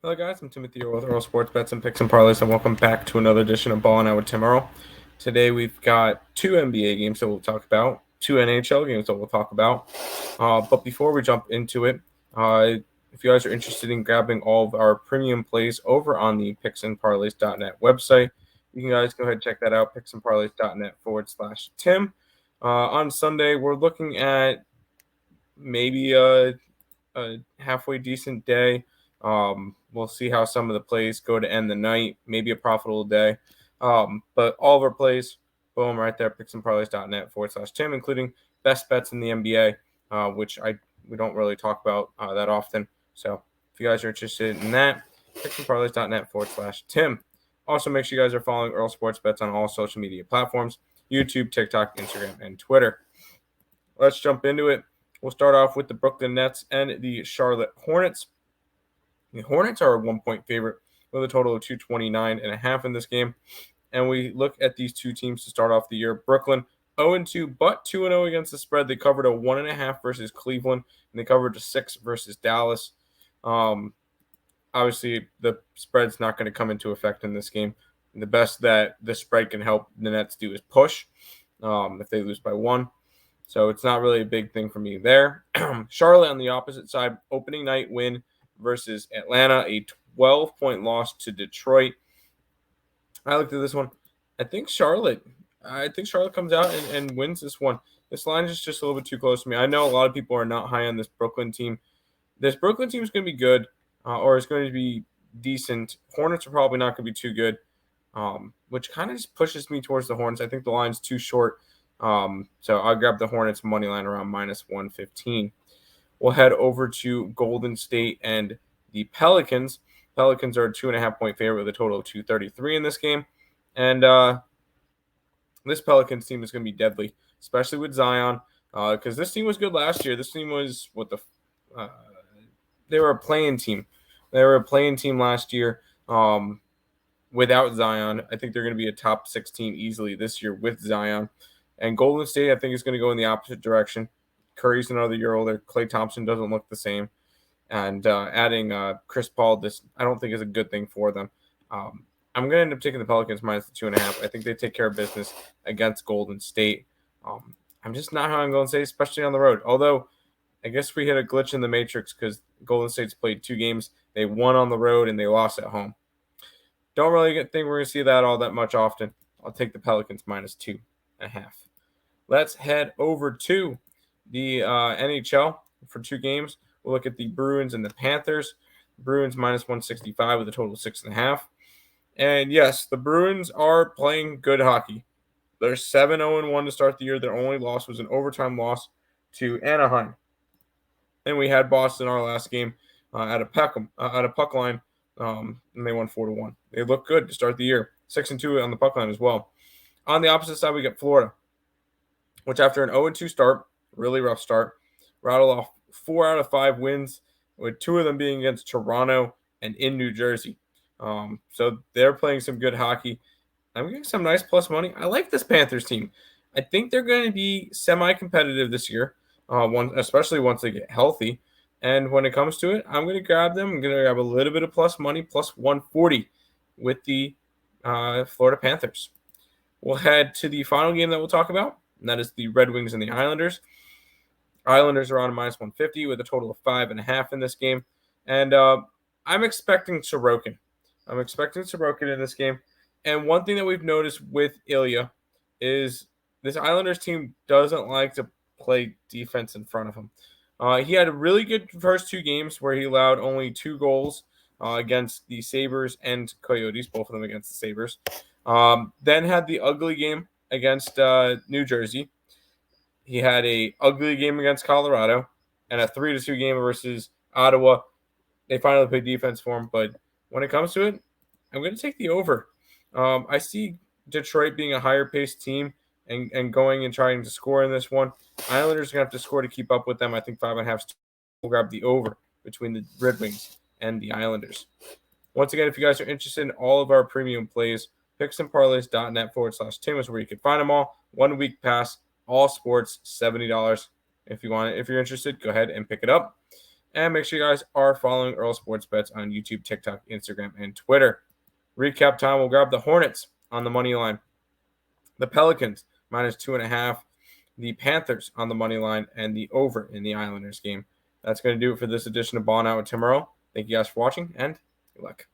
Hello guys, I'm Timothy Earle with Earle Sports Bets and Picks and Parlays, and welcome back to another edition of Ballin with Tim Earle. Today we've got two NBA games that we'll talk about, two NHL games that we'll talk about. But before we jump into it, if you guys are interested in grabbing all of our premium plays over on the picksandparlays.net website, you can guys go ahead and check that out, picksandparlays.net/Tim. On Sunday, we're looking at maybe a halfway decent day. We'll see how some of the plays go to end the night. Maybe a profitable day. But all of our plays, boom, right there, picksandparlays.net/Tim, including best bets in the NBA, which we don't really talk about that often. So if you guys are interested in that, picksandparlays.net/Tim. Also, make sure you guys are following Earle Sports Bets on all social media platforms: YouTube, TikTok, Instagram, and Twitter. Let's jump into it. We'll start off with the Brooklyn Nets and the Charlotte Hornets. The Hornets are a 1-point favorite with a total of 229.5 in this game. And we look at these two teams to start off the year. Brooklyn 0-2, but 2-0 against the spread. They covered a 1.5 versus Cleveland, and they covered a 6 versus Dallas. Obviously, the spread's not going to come into effect in this game. And the best that the spread can help the Nets do is push if they lose by 1. So it's not really a big thing for me there. Charlotte on the opposite side, opening night win versus Atlanta, a 12-point loss to Detroit. I looked at this one. I think Charlotte comes out and wins this one. This line is just a little bit too close to me. I know a lot of people are not high on this Brooklyn team. This Brooklyn team is going to be good, or it's going to be decent. Hornets are probably not going to be too good, which kind of just pushes me towards the Hornets. I think the line's too short. So I'll grab the Hornets money line around -115. We'll head over to Golden State and the Pelicans. Pelicans are a 2.5-point favorite with a total of 233 in this game. And this Pelicans team is going to be deadly, especially with Zion, because this team was good last year. This team was they were a playing team. They were a playing team last year without Zion. I think they're going to be a top 6 team easily this year with Zion. And Golden State, I think, is going to go in the opposite direction. Curry's another year older. Klay Thompson doesn't look the same. And adding Chris Paul, I don't think is a good thing for them. I'm going to end up taking the Pelicans -2.5. I think they take care of business against Golden State. I'm just not high on Golden State, especially on the road. Although, I guess we hit a glitch in the matrix because Golden State's played 2 games. They won on the road and they lost at home. Don't really think we're going to see that all that much often. I'll take the Pelicans -2.5. Let's head over to the NHL for 2 games. We'll look at the Bruins and the Panthers. Bruins -165 with a total of 6.5. And yes, the Bruins are playing good hockey. They're 7-0-1 to start the year. Their only loss was an overtime loss to Anaheim. And we had Boston our last game at a puck line, and they won 4-1. They look good to start the year. 6-2 on the puck line as well. On the opposite side, we get Florida, which after an 0-2 start, really rough start, rattled off 4 out of 5 wins, with 2 of them being against Toronto and in New Jersey. So they're playing some good hockey. I'm getting some nice plus money. I like this Panthers team. I think they're going to be semi-competitive this year, especially once they get healthy. And when it comes to it, I'm going to grab them. I'm going to grab a little bit of plus money, +140 with the Florida Panthers. We'll head to the final game that we'll talk about, and that is the Red Wings and the Islanders. Islanders are on -150 with a total of 5.5 in this game. And I'm expecting Sorokin. I'm expecting Sorokin in this game. And one thing that we've noticed with Ilya is this Islanders team doesn't like to play defense in front of him. He had a really good first 2 games where he allowed only 2 goals against the Sabres and Coyotes, both of them against the Sabres. Then had the ugly game against New Jersey. He had a ugly game against Colorado and a 3-2 game versus Ottawa. They finally played defense for him, but when it comes to it, I'm going to take the over. I see Detroit being a higher-paced team and going and trying to score in this one. Islanders are going to have to score to keep up with them. I think 5.5 will grab the over between the Red Wings and the Islanders. Once again, if you guys are interested in all of our premium plays, picksandparlays.net/Tim is where you can find them all. 1 week pass, all sports, $70. If you're interested, go ahead and pick it up. And make sure you guys are following Earle Sports Bets on YouTube, TikTok, Instagram, and Twitter. Recap time, we'll grab the Hornets on the money line, the Pelicans -2.5, the Panthers on the money line, and the over in the Islanders game. That's going to do it for this edition of Ballin' Out with Tim Earle. Thank you guys for watching, and good luck.